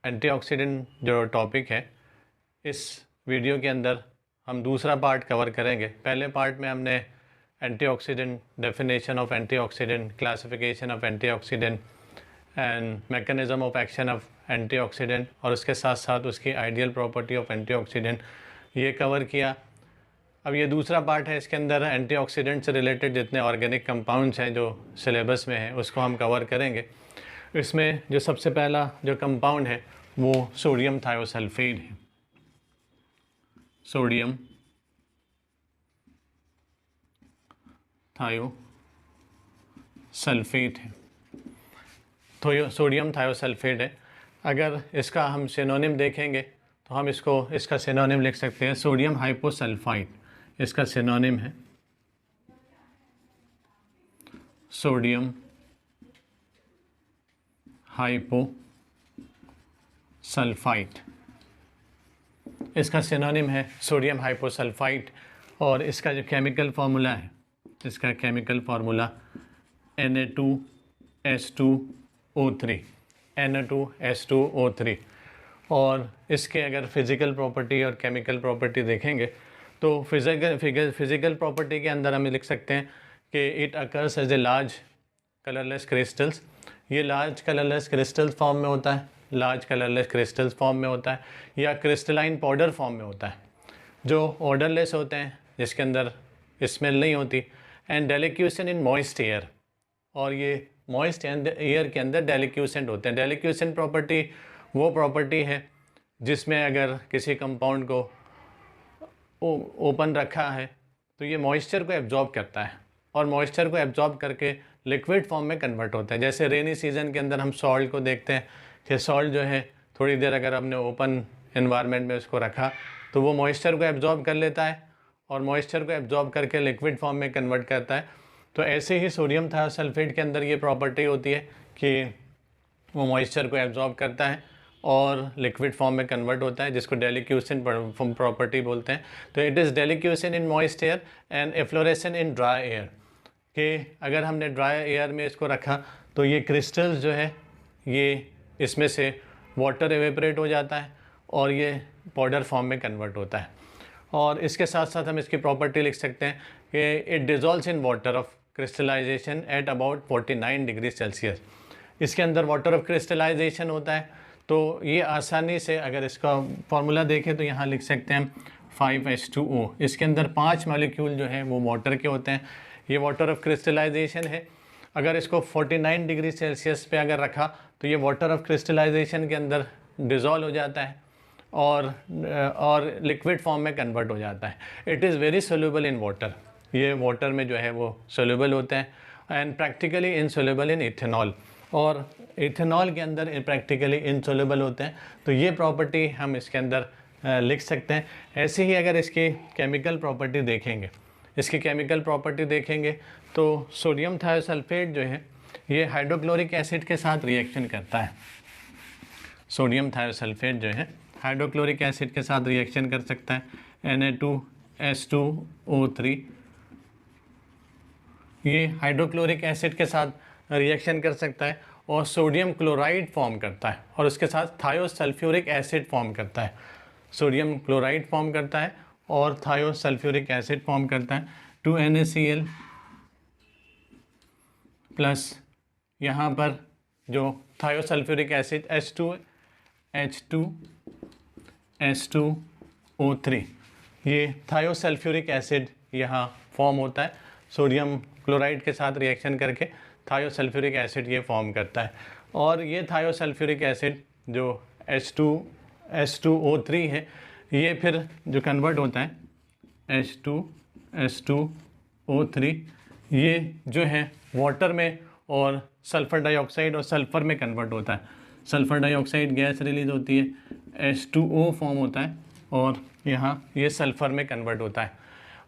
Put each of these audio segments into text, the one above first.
Antioxidant जो topic है, इस वीडियो के अंदर हम दूसरा पार्ट कवर करेंगे। पहले पार्ट में हमने antioxidant, definition of antioxidant, classification of antioxidant and mechanism of action of antioxidant और उसके साथ साथ उसकी आइडियल प्रॉपर्टी ऑफ एंटीऑक्सीडेंट ये कवर किया। अब ये दूसरा पार्ट है, इसके अंदर एंटीऑक्सीडेंट से रिलेटेड जितने ऑर्गेनिक कंपाउंड्स हैं जो सिलेबस में हैं उसको हम कवर करेंगे। इसमें जो सबसे पहला जो कंपाउंड है वो सोडियम थायोसल्फेट है। सोडियम थायोसल्फेट है, तो सोडियम थायोसल्फेट है। अगर इसका हम सिनोनिम देखेंगे तो हम इसका सिनोनिम लिख सकते हैं सोडियम हाइपोसल्फाइड। इसका सिनोनिम है सोडियम हाइपोसल्फाइड। इसका सिनोनिम है सोडियम हाइपोसल्फाइड और इसका जो केमिकल फार्मूला है, इसका केमिकल फार्मूला Na2S2O3, Na2S2O3। और इसके अगर फिज़िकल प्रॉपर्टी और केमिकल प्रॉपर्टी देखेंगे तो फिज़िकल प्रॉपर्टी के अंदर हमें लिख सकते हैं कि it occurs as a large colourless crystals. ये लार्ज कलरलेस क्रिस्टल्स फॉर्म में होता है, लार्ज कलरलेस क्रिस्टल्स फॉर्म में होता है या क्रिस्टलाइन पाउडर फॉर्म में होता है, जो ऑर्डरलेस होते हैं, जिसके अंदर स्मेल नहीं होती। एंड डेलिक्यूशन इन मॉइस्ट एयर, और ये मॉइस्ट एयर के अंदर डेलिक्यूसेंट होते हैं। डेलिक्यूसेंट प्रॉपर्टी वो प्रॉपर्टी है जिसमें अगर किसी कंपाउंड को ओपन रखा है तो ये मॉइस्चर को एब्जॉर्ब करता है और मॉइस्चर को एब्जॉर्ब करके लिक्विड फॉर्म में कन्वर्ट होता है। जैसे रेनी सीज़न के अंदर हम सॉल्ट को देखते हैं कि सॉल्ट जो है थोड़ी देर अगर हमने ओपन एनवायरनमेंट में उसको रखा तो वो मॉइस्चर को एब्जॉर्ब कर लेता है और मॉइस्चर को एब्जॉर्ब करके लिक्विड फॉर्म में कन्वर्ट करता है। तो ऐसे ही सोडियम थायोसल्फेट के अंदर ये प्रॉपर्टी होती है कि वो मॉइस्चर को एब्जॉर्ब करता है और लिक्विड फॉर्म में कन्वर्ट होता है, जिसको डेलिक्यूसेंट प्रॉपर्टी बोलते हैं। तो it is deliquescent in moist air and efflorescent in dry air, कि अगर हमने ड्राई एयर में इसको रखा तो ये क्रिस्टल्स जो है ये इसमें से वाटर एवेपरेट हो जाता है और ये पाउडर फॉर्म में कन्वर्ट होता है। और इसके साथ साथ हम इसकी प्रॉपर्टी लिख सकते हैं कि it dissolves in water of crystallisation at about 49 degree Celsius. इसके अंदर वाटर ऑफ क्रिस्टलाइजेशन होता है, तो ये आसानी से अगर इसका फार्मूला देखें तो यहाँ लिख सकते हैं 5H2O। इसके अंदर 5 मॉलिक्यूल जो हैं वो वाटर के होते हैं। ये वाटर ऑफ क्रिस्टलाइजेशन है। अगर इसको 49 डिग्री सेल्सियस पे अगर रखा तो ये वाटर ऑफ क्रिस्टलाइजेशन के अंदर डिज़ोल्व हो जाता है और लिक्विड फॉर्म में कन्वर्ट हो जाता है। It is very soluble in water, ये वाटर में जो है वो सोल्यूबल होते हैं and practically insoluble in ethanol, और इथेनॉल के अंदर प्रैक्टिकली इनसोल्यूबल होते हैं। तो ये प्रॉपर्टी हम इसके अंदर लिख सकते हैं। ऐसे ही अगर इसकी केमिकल प्रॉपर्टी देखेंगे, इसकी केमिकल प्रॉपर्टी देखेंगे तो सोडियम थायोसल्फेट जो है ये हाइड्रोक्लोरिक एसिड के साथ रिएक्शन करता है। सोडियम थायोसल्फेट जो है हाइड्रोक्लोरिक एसिड के साथ रिएक्शन कर सकता है, Na2S2O3। ये हाइड्रोक्लोरिक एसिड के साथ रिएक्शन कर सकता है और सोडियम क्लोराइड फॉर्म करता है और उसके साथ थायोसल्फ्यूरिक एसिड फॉर्म करता है। सोडियम क्लोराइड फॉर्म करता है और थायोसल्फ्यूरिक एसिड फॉर्म करता है। 2NaCl प्लस यहाँ पर जो थायोसल्फ्यूरिक एसिड H2S2O3, ये थायोसल्फ्यूरिक एसिड यहाँ फॉर्म होता है। सोडियम क्लोराइड के साथ रिएक्शन करके थायोसल्फ्यूरिक एसिड ये फॉर्म करता है और ये थायोसल्फ्यूरिक एसिड जो H2S2O3 है ये फिर जो कन्वर्ट होता है H2S2O3, ये जो है वाटर में और सल्फ़र डाइऑक्साइड और सल्फ़र में कन्वर्ट होता है। सल्फ़र डाइऑक्साइड गैस रिलीज़ होती है, H2O फॉर्म होता है और यहाँ ये सल्फ़र में कन्वर्ट होता है।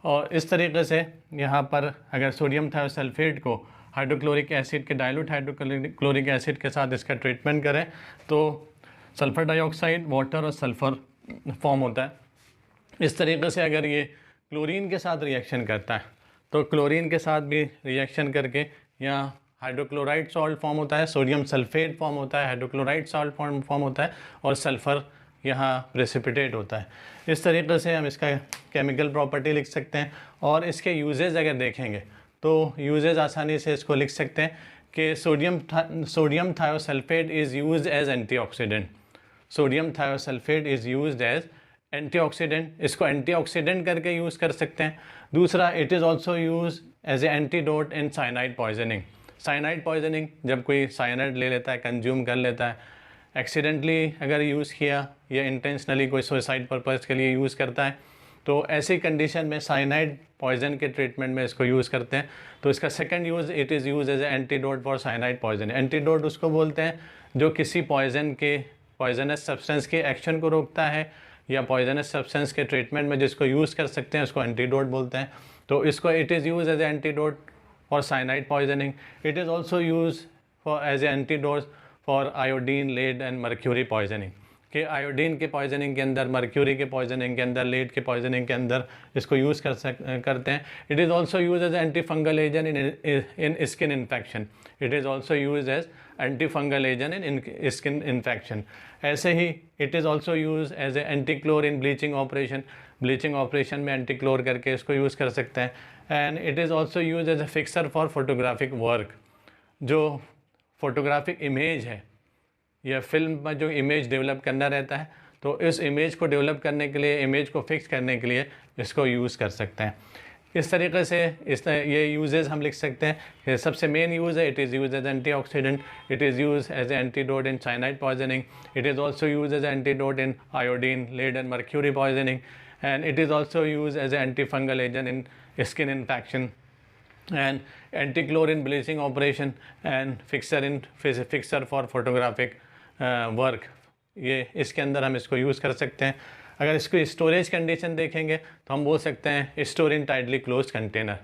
और इस तरीके से यहाँ पर अगर सोडियम थायोसल्फेट को हाइड्रोक्लोरिक एसिड के डाइल्यूट हाइड्रोक्लोरिक एसिड के साथ इसका ट्रीटमेंट करें तो सल्फ़र डाइऑक्साइड, वाटर और सल्फ़र फॉर्म होता है। इस तरीके से अगर ये क्लोरीन के साथ रिएक्शन करता है तो क्लोरीन के साथ भी रिएक्शन करके यहाँ हाइड्रोक्लोराइड सॉल्ट फॉर्म होता है, सोडियम सल्फेट फॉर्म होता है, हाइड्रोक्लोराइड सॉल्ट फॉर्म होता है और सल्फ़र यहाँ प्रेसिपिटेट होता है। इस तरीके से हम इसका केमिकल प्रॉपर्टी लिख सकते हैं। और इसके यूजेज अगर देखेंगे तो यूजेज आसानी से इसको लिख सकते हैं कि sodium thiosulphate is used as antioxidant. Sodium thiosulphate is used as antioxidant, इसको एंटीऑक्सीडेंट करके यूज़ कर सकते हैं। दूसरा, it is also use as a antidote in cyanide poisoning. Cyanide poisoning, जब कोई साइनाइड ले लेता है, कंज्यूम कर लेता है, एक्सीडेंटली अगर यूज़ किया या इंटेंशनली कोई सुसाइड पर्पज़ के लिए यूज़ करता है, तो ऐसी कंडीशन में साइनाइड पॉइजन के ट्रीटमेंट में इसको यूज़ करते हैं। तो इसका second use, it is use as a antidote for cyanide poison. Antidote उसको बोलते हैं जो किसी पॉइजनस सब्सटेंस के एक्शन को रोकता है या पॉइजनस सब्सटेंस के ट्रीटमेंट में जिसको यूज़ कर सकते हैं, उसको एंटीडोट बोलते हैं। तो इसको it is use as a antidote for cyanide poisoning. It is also use for as a antidote for iodine, lead and mercury poisoning. कि आयोडीन के पॉइजनिंग के अंदर, मर्क्यूरी के पॉइजनिंग के अंदर, लेड के पॉइजनिंग के अंदर इसको यूज़ करते हैं। It is also use as anti fungal agent in skin infection. It is also use as anti fungal agent in skin infection. ऐसे ही it is also use as a antichlor in bleaching operation. Bleaching operation में antichlor करके इसको use कर सकते हैं। And it is also use as a fixer for photographic work. जो photographic image है या फिल्म में जो इमेज डेवलप करना रहता है, तो इस इमेज को डेवलप करने के लिए, इमेज को फिक्स करने के लिए इसको यूज़ कर सकते हैं। इस तरीके से ये यूजेस हम लिख सकते हैं कि सबसे मेन यूज़ है, it is use as antioxidant, it is use as antidote in cyanide poisoning, it is also use as antidote in iodine, lead and mercury poisoning, and it is also use as anti fungal agent in skin infection, and anti-chlor in bleaching operation and fixer for photographic work। ये इसके अंदर हम इसको use कर सकते हैं। अगर इसको स्टोरेज कंडीशन देखेंगे तो हम बोल सकते हैं store in tightly close container,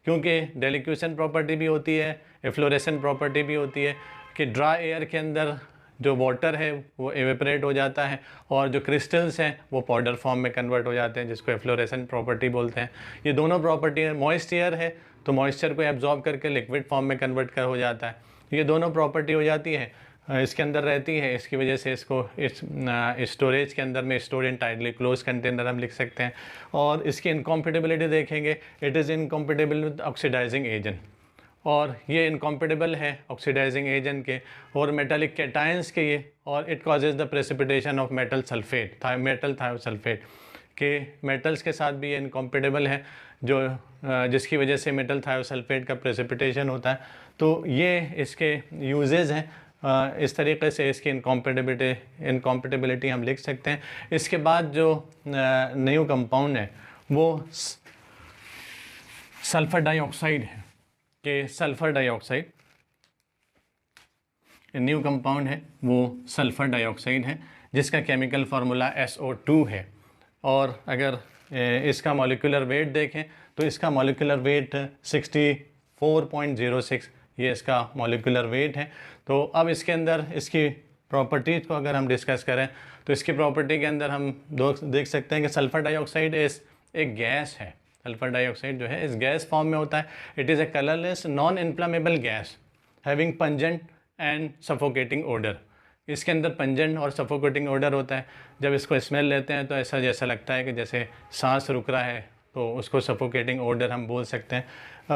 क्योंकि डेलिक्यूशन प्रॉपर्टी भी होती है, एफ्लोरेसेंट प्रॉपर्टी भी होती है कि ड्राई एयर के अंदर जो वाटर है वो एवेपरेट हो जाता है और जो क्रिस्टल्स हैं वो पाउडर फॉर्म में कन्वर्ट हो जाते हैं, जिसको एफ्लोरेसेंट प्रॉपर्टी बोलते हैं। ये दोनों प्रॉपर्टी है। मॉइस्ट एयर है तो मॉइस्चर को एब्जॉर्ब करके लिक्विड फॉर्म में कन्वर्ट हो जाता है। ये दोनों प्रॉपर्टी हो जाती है, इसके अंदर रहती है। इसकी वजह से इसको इस स्टोरेज के अंदर में store in tightly close container हम लिख सकते हैं। और इसकी इनकॉम्पेटिबिलिटी देखेंगे, it is incompatible with oxidising agent, और ये इनकॉम्पेटिबल है ऑक्सीडाइजिंग एजेंट के और मेटालिक कैटायंस के ये, और it causes the precipitation of metal sulphate, metal thiosulphate के मेटल्स के साथ भी ये इनकॉम्पेटिबल है, जो जिसकी वजह से मेटल थायोसल्फेट का प्रेसिपिटेशन होता है। तो ये इसके यूजेस हैं। इस तरीके से इसकी इनकॉम्पेटिबिलिटी हम लिख सकते हैं। इसके बाद जो न्यू कंपाउंड है वो सल्फ़र डाइऑक्साइड है कि सल्फ़र डाइऑक्साइड न्यू कंपाउंड है, वो सल्फ़र डाइऑक्साइड है जिसका केमिकल फार्मूला SO2 है। और अगर इसका मॉलिक्यूलर वेट देखें तो इसका मॉलिक्यूलर वेट 64.06, ये इसका मॉलिक्यूलर वेट है। तो अब इसके अंदर इसकी प्रॉपर्टीज़ को अगर हम डिस्कस करें तो इसकी प्रॉपर्टी के अंदर हम देख सकते हैं कि सल्फ़र डाइऑक्साइड एक गैस है। सल्फ़र डाइऑक्साइड जो है इस गैस फॉर्म में होता है। It is a colourless non inflammable gas having pungent and suffocating odour. इसके अंदर पंजेंट और सफोकेटिंग ओडर होता है। जब इसको स्मेल लेते हैं तो ऐसा जैसा लगता है कि जैसे सांस रुक रहा है, तो उसको सफोकेटिंग ओडर हम बोल सकते हैं।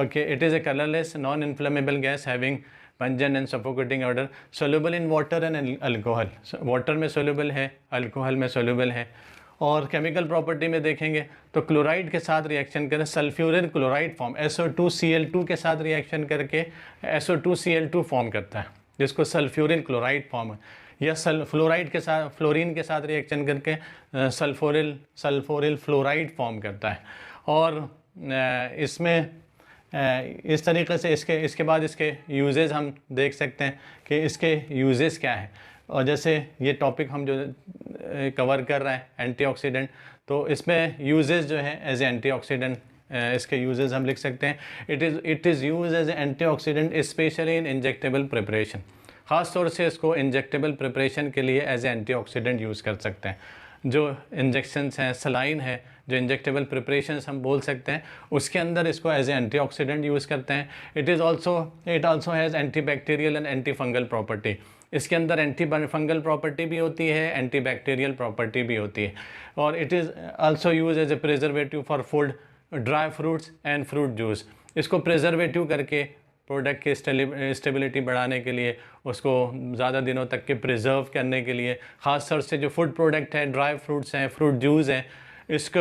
Okay, it is a colourless non inflammable gas having pungent and suffocating odour, soluble in water and alcohol. Water में सोल्यूबल है, अल्कोहल में सोल्यूबल है। और केमिकल प्रॉपर्टी में देखेंगे तो क्लोराइड के साथ रिएक्शन करें, सल्फ्यूरिन क्लोराइड फॉर्म SO2Cl2 के साथ रिएक्शन करके SO2Cl2 फॉर्म करता है, जिसको सल्फ्यूरिन क्लोराइड फॉर्म है। या फ्लोराइड के साथ, फ्लोरीन के साथ रिएक्शन करके सल्फोरिल फ्लोराइड फॉर्म करता है। और इसमें इस तरीके से इसके बाद इसके यूजेस हम देख सकते हैं कि इसके यूजेस क्या है। और जैसे ये टॉपिक हम जो कवर कर रहे हैं एंटीऑक्सीडेंट, तो इसमें यूजेस जो है एज ए एंटीऑक्सीडेंट इसके यूजेस हम लिख सकते हैं। It is use as a antioxidant specially in injectable preparation. ख़ास तौर से इसको इंजेक्टेबल प्रिपरेशन के लिए एज ए एंटीऑक्सीडेंट यूज़ कर सकते हैं। जो इंजेक्शंस हैं, सलाइन है, जो इंजेक्टेबल प्रिपरेशंस हम बोल सकते हैं, उसके अंदर इसको एज ए एंटीऑक्सीडेंट यूज़ करते हैं। It also has antibacterial and anti fungal property. इसके अंदर एंटी फंगल प्रॉपर्टी भी होती है, एंटी बैक्टीरियल प्रॉपर्टी भी होती है। और it is also use as a preservative for food, dry fruits and fruit juice. इसको प्रिजर्वेटिव करके प्रोडक्ट की स्टेबिलिटी बढ़ाने के लिए, उसको ज़्यादा दिनों तक के प्रिजर्व करने के लिए, ख़ास तौर से जो फूड प्रोडक्ट हैं, ड्राई फ्रूट्स हैं, फ्रूट जूस हैं, इसको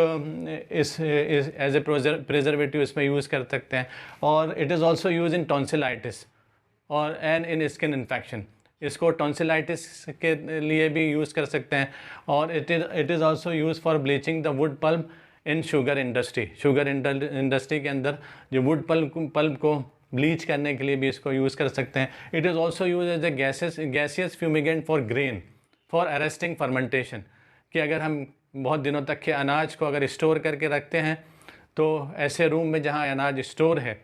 इस एज ए प्रिजर्वेटिव इसमें यूज़ कर सकते हैं। और it is also use in tonsillitis और एंड इन स्किन इन्फेक्शन। इसको टॉन्सिलाइटिस के लिए भी यूज़ कर सकते हैं। और it is also use for bleaching the wood pulp in sugar industry. Sugar industry के अंदर जो वुड पल्प को ब्लीच करने के लिए भी इसको यूज़ कर सकते हैं। It is also use as a gaseous fumigant for grain for arresting fermentation. कि अगर हम बहुत दिनों तक के अनाज को अगर स्टोर करके रखते हैं, तो ऐसे रूम में जहाँ अनाज स्टोर है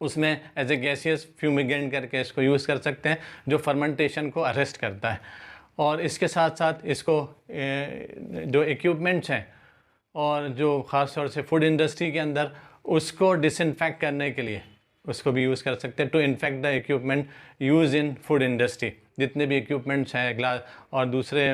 उसमें एज ए गैसियस फ्यूमिगेंट करके इसको यूज़ कर सकते हैं, जो फर्मेंटेशन को अरेस्ट करता है। और इसके साथ साथ इसको जो इक्विपमेंट्स हैं और जो ख़ास तौर से फूड इंडस्ट्री के अंदर, उसको डिसइंफेक्ट करने के लिए उसको भी यूज़ कर सकते हैं, to infect the equipment use in food industry. जितने भी इक्विपमेंट्स हैं, ग्लास और दूसरे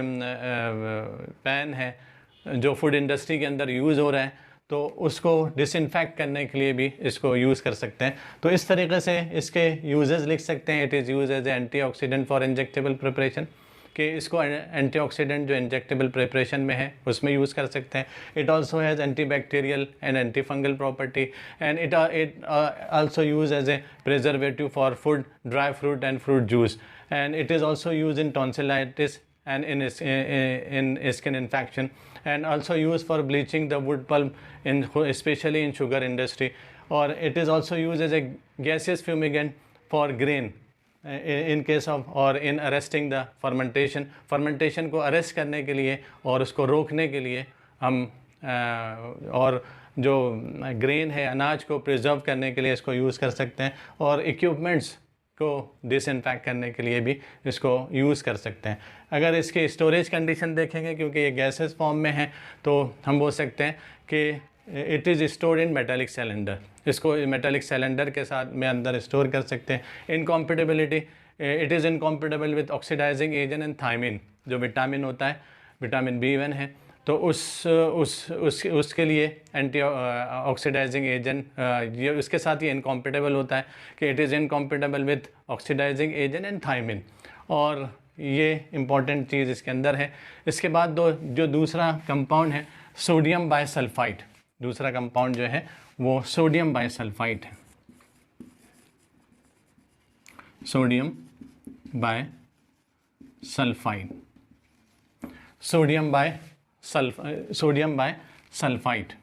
पैन हैं जो फूड इंडस्ट्री के अंदर यूज़ हो रहे हैं, तो उसको डिसइंफेक्ट करने के लिए भी इसको यूज़ कर सकते हैं। तो इस तरीके से इसके यूजेस लिख सकते हैं। It is use as a antioxidant for injectable preparation, कि इसको एंटीऑक्सीडेंट जो इंजेक्टेबल प्रिपरेशन में है उसमें यूज़ कर सकते हैं। It also has antibacterial and anti fungal property and it also use as a preservative for food, dry fruit and fruit juice. And it is also use in tonsillitis and in skin infection, and also used for bleaching the wood pulp especially in sugar industry. Or it is also used as a gaseous fumigant for grain in case of or in arresting the fermentation को arrest करने के लिए और उसको रोकने के लिए हम और जो ग्रेन है, अनाज को प्रिजर्व करने के लिए इसको यूज़ कर सकते हैं। और इक्विपमेंट्स को डिसइंफेक्ट करने के लिए भी इसको यूज़ कर सकते हैं। अगर इसके स्टोरेज कंडीशन देखेंगे, क्योंकि ये गैसेस फॉर्म में है, तो हम बोल सकते हैं कि it is stored in metallic cylinder. इसको मेटालिक सिलेंडर के साथ में अंदर स्टोर कर सकते हैं। Incompatibility, it is incompatible with oxidising agent and thiamine, जो विटामिन होता है, विटामिन B1 है, तो उसके लिए एंटी ऑक्सीडाइजिंग एजेंट ये उसके साथ ही इनकॉम्पेटेबल होता है कि it is incompatible with oxidising agent and thiamine. और ये इम्पॉर्टेंट चीज़ इसके अंदर है। इसके बाद जो दूसरा कंपाउंड है सोडियम बायसल्फाइड। दूसरा कंपाउंड जो है वो सोडियम बायसल्फाइड है। Sodium bisulphide, sodium bisulphide,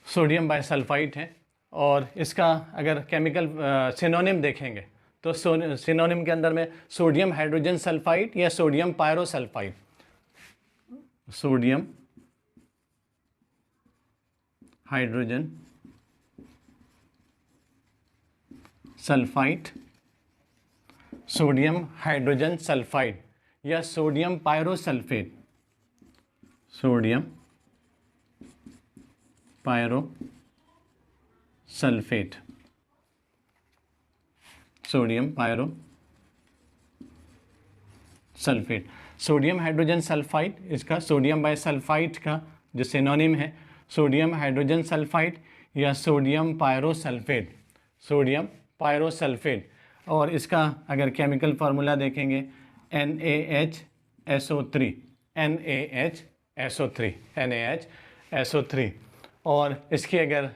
sodium bisulphide है। और इसका अगर केमिकल सिनोनिम देखेंगे तो सिनोनिम के अंदर में सोडियम हाइड्रोजन सल्फाइड या sodium pyrosulphide, sodium hydrogen sulphide, sodium hydrogen sulphide या sodium pyrosulphate, sodium pyrosulphate, sodium pyrosulphate. Sodium hydrogen sulphide, इसका सोडियम बायसल्फाइड का जो सिनोनिम है सोडियम हाइड्रोजन सल्फाइड या सोडियम पायरोसल्फेट, सोडियम पायरोसल्फेट। और इसका अगर केमिकल फार्मूला देखेंगे NaHSO3, NaHSO3। और इसकी अगर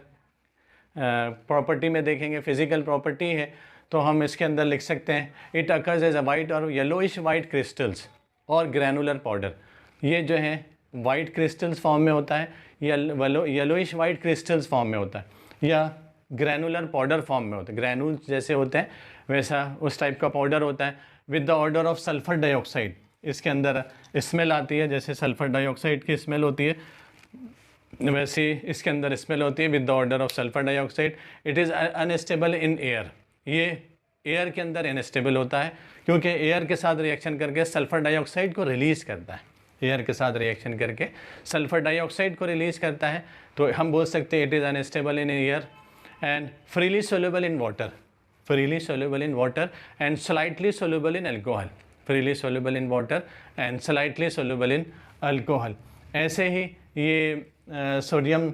प्रॉपर्टी में देखेंगे, फिजिकल प्रॉपर्टी है, तो हम इसके अंदर लिख सकते हैं it occurs as a white और येलोइश वाइट क्रिस्टल्स और ग्रैनुलर पाउडर। ये जो है वाइट क्रिस्टल्स फॉर्म में होता है या येलोइश वाइट क्रिस्टल्स फॉर्म में होता है या ग्रैनुलर पाउडर फॉर्म में होता है। ग्रैनुल्स जैसे होते हैं वैसा उस टाइप का पाउडर होता है। With the order of sulphur dioxide, इसके अंदर स्मेल आती है, जैसे सल्फर डाइऑक्साइड की स्मेल होती है वैसे इसके अंदर स्मेल होती है with the order of sulphur dioxide. It is unstable in air, ये एयर के अंदर अनस्टेबल होता है क्योंकि एयर के साथ रिएक्शन करके सल्फ़र डाइऑक्साइड को रिलीज़ करता है, एयर के साथ रिएक्शन करके सल्फ़र डाइऑक्साइड को रिलीज़ करता है। तो हम बोल सकते हैं it is unstable in air and freely soluble in water, freely soluble in water and slightly soluble in alcohol, freely soluble in water and slightly soluble in alcohol। ऐसे ही ये सोडियम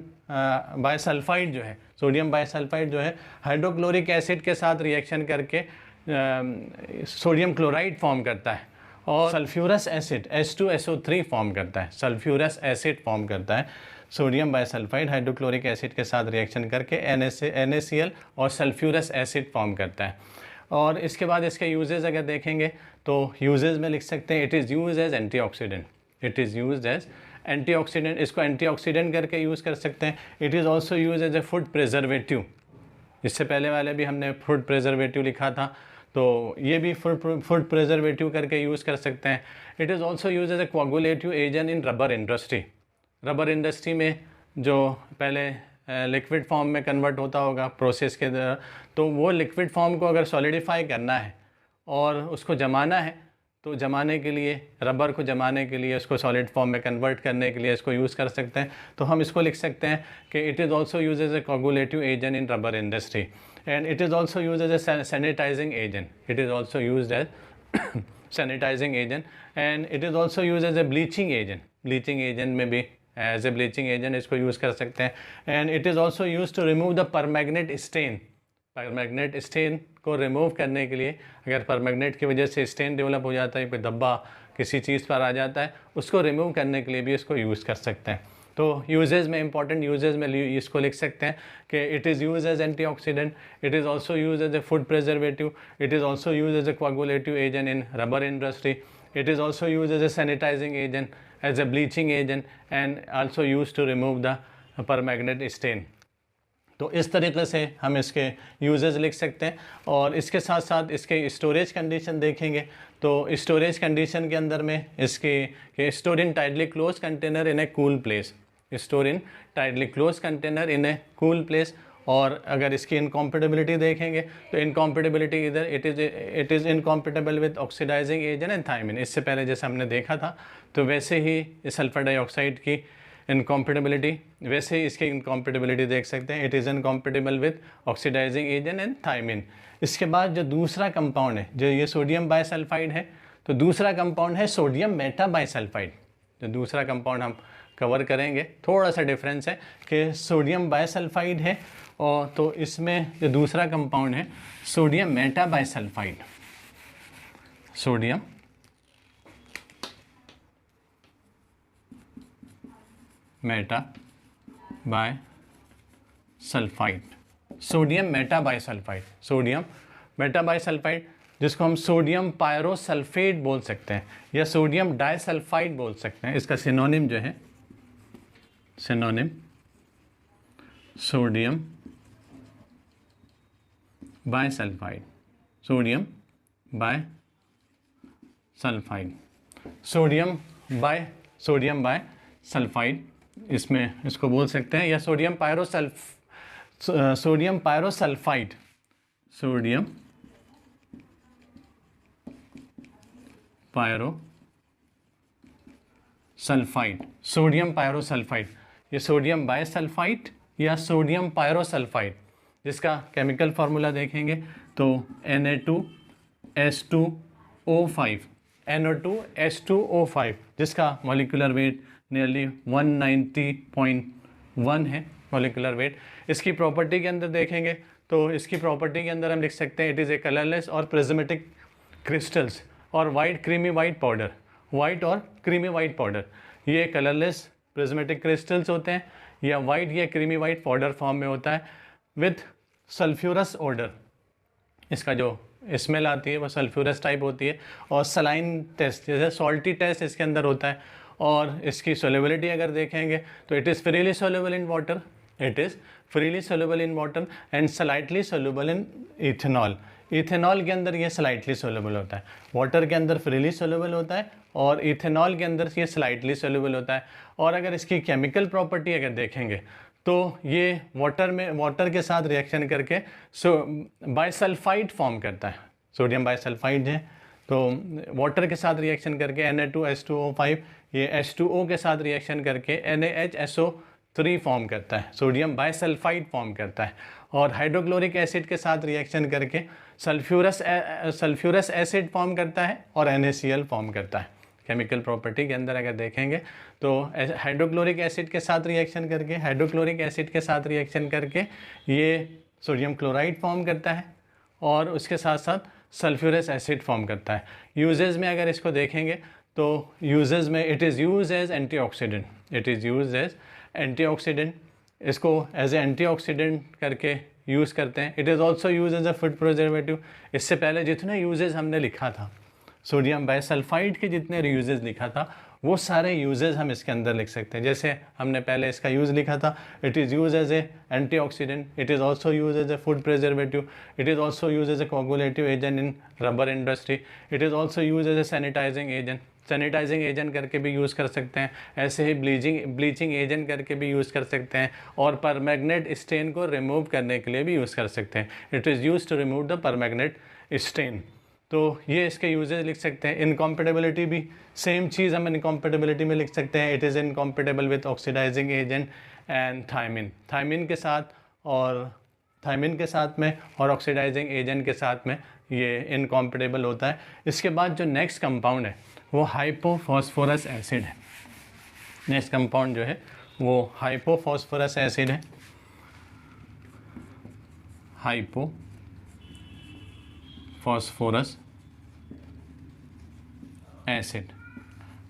बाइसल्फाइड जो है, सोडियम बाइसल्फाइड जो है hydrochloric acid के साथ reaction करके sodium chloride form करता है और सल्फ्यूरस एसिड H2SO3 फॉर्म करता है, सल्फ्यूरस एसिड फॉर्म करता है। सोडियम बाइसल्फाइड हाइड्रोक्लोरिक एसिड के साथ रिएक्शन करके NaCl और सल्फ्यूरस एसिड फॉर्म करता है। और इसके बाद इसके यूजेस अगर देखेंगे तो यूजेस में लिख सकते हैं it is use as antioxidant, it is use as antioxidant, इसको एंटीऑक्सीडेंट करके यूज़ कर सकते हैं। It is also use as a food preservative, इससे पहले वाले भी हमने फूड प्रिजर्वेटिव लिखा था, तो ये भी फूड प्रिजर्वेटिव करके यूज़ कर सकते हैं। It is also use as a coagulative agent in rubber industry, rubber industry में जो पहले लिक्विड फॉर्म में कन्वर्ट होता होगा प्रोसेस के द्वारा, तो वो लिक्विड फॉर्म को अगर सॉलिडिफाई करना है और उसको जमाना है, तो जमाने के लिए, रबर को जमाने के लिए, उसको सॉलिड फॉर्म में कन्वर्ट करने के लिए इसको यूज़ कर सकते हैं। तो हम इसको लिख सकते हैं कि it is also use as a coagulative agent in rubber industry and it is also use as a sanitising agent, it is also use as sanitising agent and it is also use as a bleaching agent, bleaching agent में भी as a bleaching agent इसको use कर सकते हैं। And it is also use to remove the permanganate stain, permanganate stain को remove करने के लिए, अगर परमैग्नेट की वजह से स्टेन डेवलप हो जाता है, कोई धब्बा किसी चीज़ पर आ जाता है, उसको रिमूव करने के लिए भी इसको यूज़ कर सकते हैं। तो यूजेज में, इंपॉर्टेंट यूजेज में इसको लिख सकते हैं कि it is use as antioxidant, it is also use as a food preservative, it is also use as a coagulative agent in rubber industry, it is also used as a sanitizing agent, as a bleaching agent and also used to remove the permanganate stain। तो इस तरीके से हम इसके uses लिख सकते हैं। और इसके साथ साथ इसके स्टोरेज कंडीशन देखेंगे तो स्टोरेज कंडीशन के अंदर में इसके store in tightly close container in a cool place, store in tightly close container in a cool place. और अगर इसकी इनकॉम्पेटिबिलिटी देखेंगे तो इनकॉम्पेटिबिलिटी इधर it is incompatible with oxidising agent and thiamine, इससे पहले जैसे हमने देखा था, तो वैसे ही सल्फर डाइऑक्साइड की इनकॉम्पेटिबिलिटी, वैसे ही इसकी इनकॉम्पेटिबिलिटी देख सकते हैं, it is incompatible with oxidising agent and thiamine. इसके बाद जो दूसरा कंपाउंड है, जो ये सोडियम बाइसल्फाइड है, तो दूसरा कंपाउंड है सोडियम मेटाबाइसल्फाइड। जो दूसरा कंपाउंड हम कवर करेंगे, थोड़ा सा डिफरेंस है कि सोडियम बाइसल्फाइड है और तो इसमें जो दूसरा कंपाउंड है sodium metabisulphide, sodium metabisulphide, sodium metabisulphide, sodium metabisulphide, जिसको हम सोडियम पायरोसल्फेट बोल सकते हैं या सोडियम डाइसल्फाइड बोल सकते हैं। इसका सिनोनिम जो है, synonym sodium bisulphide, sodium bisulphide, sodium bisulphide इसमें इसको बोल सकते हैं, या sodium pyrosulphide, sodium pyrosulphide, sodium pyrosulphide, sodium पायरोसल्फाइड, ये सोडियम बाइसल्फाइड या सोडियम पायरोसल्फाइड, जिसका केमिकल फार्मूला देखेंगे तो Na2S2O5, NO2S2O5, जिसका मॉलिक्यूलर वेट नियरली 190.1 है मॉलिक्यूलर वेट। इसकी प्रॉपर्टी के अंदर देखेंगे तो इसकी प्रॉपर्टी के अंदर हम लिख सकते हैं इट इज़ ए कलरलेस और प्रिज्मेटिक क्रिस्टल्स और white creamy white powder, white और क्रीमी वाइट पाउडर, ये कलरलेस प्रिज्मेटिक क्रिस्टल्स होते हैं या वाइट या क्रीमी वाइट पाउडर फॉर्म में होता है विथ सल्फ्यूरस ऑर्डर। इसका जो स्मेल आती है वो सल्फ्यूरस टाइप होती है। और सलाइन टेस्ट जैसे सॉल्टी टेस्ट इसके अंदर होता है। और इसकी सोलेबिलिटी अगर देखेंगे तो it is freely soluble in water, it is freely soluble in water and slightly soluble in ethanol. Ethanol के अंदर ये स्लाइटली सोलेबल होता है, वाटर के अंदर फ्रीली सोलेबल होता है और इथेनॉल के अंदर ये स्लाइटली सोलेबल होता है। और अगर इसकी केमिकल प्रॉपर्टी अगर देखेंगे तो ये वाटर के साथ रिएक्शन करके बाइसल्फाइड फॉर्म करता है, सोडियम बाइसल्फाइड है। तो वाटर के साथ रिएक्शन करके Na2H2O5, ये H2O के साथ रिएक्शन करके NaHSO3 फॉर्म करता है, सोडियम बाइसल्फाइड फॉर्म करता है। और हाइड्रोक्लोरिक एसिड के साथ रिएक्शन करके सल्फ्यूरस एसिड फॉर्म करता है और NaCl फॉर्म करता है। केमिकल प्रॉपर्टी के अंदर अगर देखेंगे तो हाइड्रोक्लोरिक एसिड के साथ रिएक्शन करके ये सोडियम क्लोराइड फॉर्म करता है और उसके साथ साथ सल्फ्यूरस एसिड फॉर्म करता है। यूजेस में अगर इसको देखेंगे तो यूजेस में it is use as antioxidant, इसको एज ए एंटीऑक्सीडेंट करके यूज़ करते हैं। It is also use as a food preservative. इससे पहले जितने यूजेस हमने लिखा था, सोडियम बाइसल्फाइड के जितने यूजेस लिखा था, वो सारे यूजेस हम इसके अंदर लिख सकते हैं। जैसे हमने पहले इसका यूज़ लिखा था, it is use as a antioxidant, it is also use as a food preservative, it is also use as a coagulative agent in rubber industry, it is also use as a sanitising agent करके भी use कर सकते हैं। ऐसे ही bleaching agent करके भी use कर सकते हैं और परमैग्नेट स्टेन को रिमूव करने के लिए भी यूज़ कर सकते हैं। It is use to remove the permanganate stain. तो ये इसके यूजेस लिख सकते हैं। इनकॉम्पेटेबिलिटी भी सेम चीज़ हम इनकॉम्पेटेबिलिटी में लिख सकते हैं। It is incompatible with oxidising agent and thiamine के साथ में और ऑक्सीडाइजिंग एजेंट के साथ में ये इनकॉम्पेटेबल होता है। इसके बाद जो नेक्स्ट कंपाउंड है वो हाइपोफॉस्फोरस एसिड है। नेक्स्ट कंपाउंड जो है वो हाइपोफॉस्फोरस एसिड है।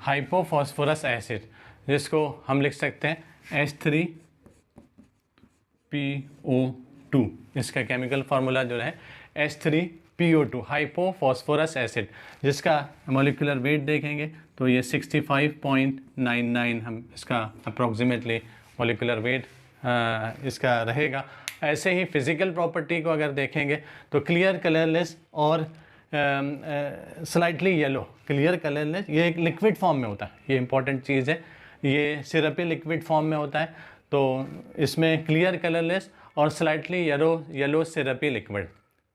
हाइपोफॉस्फोरस एसिड जिसको हम लिख सकते हैं H3PO2। इसका केमिकल फार्मूला जो है H3PO2, हाइपोफॉस्फोरस एसिड, जिसका मॉलिक्यूलर वेट देखेंगे तो ये 65.99 हम इसका अप्रॉक्सीमेटली मॉलिक्यूलर वेट इसका रहेगा। ऐसे ही फिज़िकल प्रॉपर्टी को अगर देखेंगे तो क्लियर कलरलेस और स्लाइटली येलो, क्लियर कलरलेस, ये एक लिक्विड फॉर्म में होता है, ये इंपॉर्टेंट चीज़ है, ये सिरपी लिक्विड फॉर्म में होता है। तो इसमें क्लियर कलरलेस और slightly yellow syrupy liquid,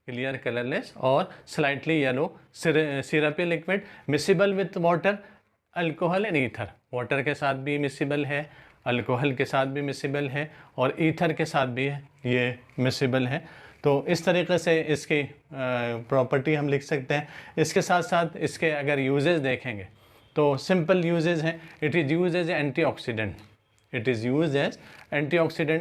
clear colourless और slightly yellow syrupy liquid, miscible with water, alcohol and ether. Water के साथ भी मिसिबल है, अल्कोहल के साथ भी मिसिबल है और ईथर के साथ भी ये मिसिबल है। तो इस तरीके से इसकी प्रॉपर्टी हम लिख सकते हैं। इसके साथ साथ इसके अगर यूजेस देखेंगे तो सिंपल यूजेस हैं। It is use as antioxidant,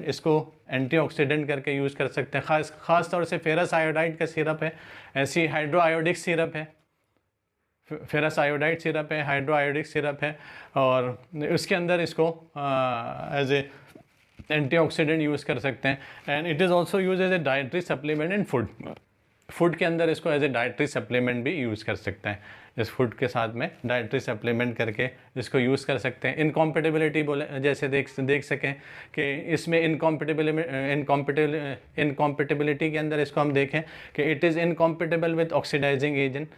इसको एंटीऑक्सीडेंट करके यूज़ कर सकते हैं। ख़ास तौर से फेरस आयोडाइड का सिरप है, ऐसी हाइड्रोआयोडिक सिरप है, फेरस आयोडाइड सिरप है, हाइड्रोआयोडिक सिरप है, और उसके अंदर इसको एज ए एंटीऑक्सीडेंट यूज़ कर सकते हैं। And it is also use as a dietary supplement in food के अंदर इसको एज ए डाइटरी सप्लीमेंट भी यूज़ कर सकते हैं। इस फूड के साथ में डाइटरी सप्लीमेंट करके इसको यूज़ कर सकते हैं। इनकॉम्पेटेबिलिटी बोले जैसे देख सकें कि इसमें इनकॉम्पेटेबिलिटी के अंदर इसको हम देखें कि it is incompatible with oxidising agent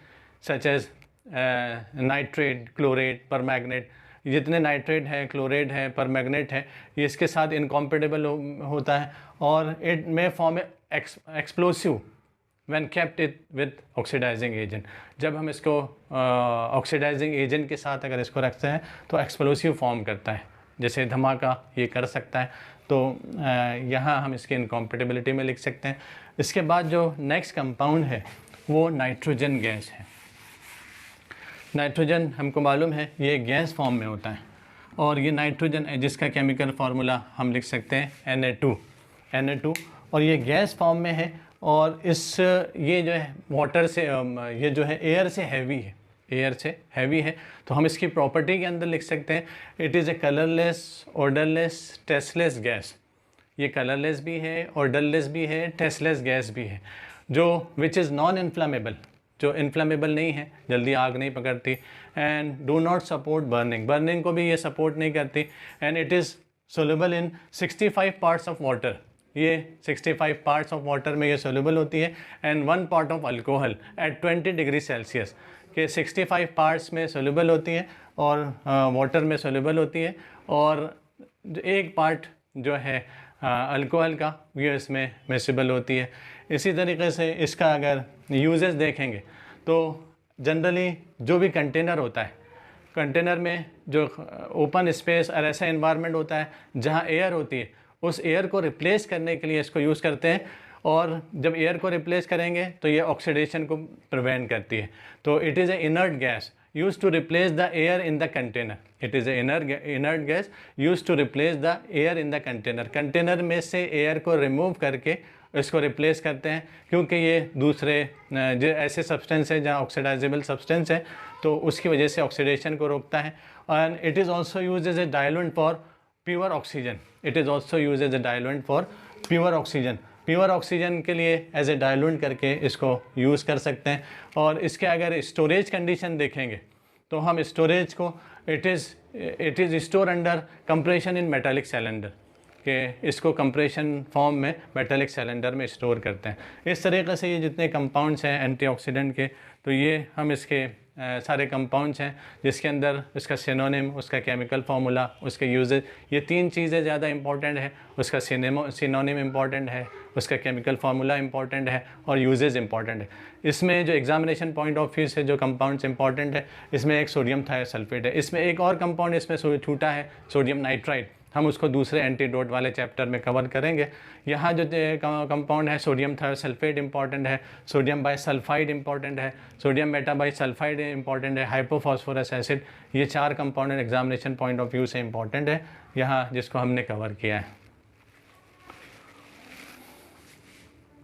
such as nitrate, chlorate, permanganate. जितने नाइट्रेट है, क्लोरेट है, परमैग्नेट है, ये इसके साथ इनकॉम्पेटेबल होता है और it may form explosive when kept it with oxidising agent. जब हम इसको ऑक्सीडाइजिंग एजेंट के साथ अगर इसको रखते हैं तो एक्सप्लोसिव फॉर्म करता है, जैसे धमाका ये कर सकता है। तो यहाँ हम इसकी इनकॉम्पेटेबिलिटी में लिख सकते हैं। इसके बाद जो नेक्स्ट कंपाउंड है वो नाइट्रोजन गैस है। नाइट्रोजन हमको मालूम है ये गैस फॉर्म में होता है और ये नाइट्रोजन जिसका केमिकल फार्मूला हम लिख सकते हैं Na2, और ये गैस फॉर्म में है और ये जो है वाटर से ये जो है एयर से हैवी है। तो हम इसकी प्रॉपर्टी के अंदर लिख सकते हैं it is a colourless, odourless, tasteless gas. ये कलरलेस भी है, ऑर्डरलेस भी है, टेस्टलेस गैस भी है, जो विच इज़ नॉन इन्फ्लामेबल, जो इन्फ्लामेबल नहीं है, जल्दी आग नहीं पकड़ती, and do not support burning को भी ये सपोर्ट नहीं करती, and it is soluble in 65 parts of water. ये 65 पार्ट्स ऑफ वाटर में ये सोल्यूबल होती है, and 1 part of alcohol at 20 degree Celsius के 65 पार्ट्स में सोल्यूबल होती है और वाटर में सोल्यूबल होती है, और एक पार्ट जो है अल्कोहल का ये इसमें मिसिबल होती है। इसी तरीके से इसका अगर यूजेस देखेंगे तो जनरली जो भी कंटेनर होता है, कंटेनर में जो ओपन स्पेस और ऐसा एनवायरनमेंट होता है जहाँ एयर होती है, उस एयर को रिप्लेस करने के लिए इसको यूज़ करते हैं। और जब एयर को रिप्लेस करेंगे तो ये ऑक्सीडेशन को प्रिवेंट करती है। तो it is A inert gas used to replace the air in the container. It is a inert gas used to replace the air in the container. Container में से एयर को रिमूव करके इसको replace करते हैं, क्योंकि ये दूसरे जो ऐसे सब्सटेंस है जहाँ ऑक्सीडाइजेबल सब्सटेंस है तो उसकी वजह से ऑक्सीडेशन को रोकता है। And it is also use as a diluent for pure oxygen. It is also use as a diluent for pure oxygen. Pure oxygen के लिए एज ए डायलुएंट करके इसको यूज़ कर सकते हैं। और इसके अगर स्टोरेज कंडीशन देखेंगे तो हम स्टोरेज को it is store under compression in metallic cylinder, कि इसको कंप्रेशन फॉर्म में मेटालिक सिलेंडर में स्टोर करते हैं। इस तरीके से ये जितने कंपाउंड्स हैं एंटीऑक्सीडेंट के, तो ये हम इसके सारे कंपाउंड्स हैं जिसके अंदर उसका सिनोनिम, उसका केमिकल फार्मूला, उसके यूजेज, ये तीन चीज़ें ज़्यादा इंपॉर्टेंट है। उसका सिनोनिम इंपॉर्टेंट है, उसका केमिकल फार्मूला इंपॉर्टेंट है और यूजेज इंपॉर्टेंट है। इसमें जो एग्जामिनेशन पॉइंट ऑफ व्यू से जो कंपाउंड्स इंपॉर्टेंट है, इसमें एक सोडियम थायोसल्फेट है। इसमें एक और कंपाउंड इसमें छूटा है, सोडियम नाइट्राइट। हम उसको दूसरे एंटीडोट वाले चैप्टर में कवर करेंगे। यहाँ जो कंपाउंड है सोडियम थायोसल्फेट इंपॉर्टेंट है, सोडियम बाइसल्फाइड इंपॉर्टेंट है, सोडियम मेटाबाइसल्फाइड इंपॉर्टेंट है, हाइपोफॉस्फोरस एसिड। ये चार compound examination point of view से इंपॉर्टेंट है यहाँ, जिसको हमने कवर किया है।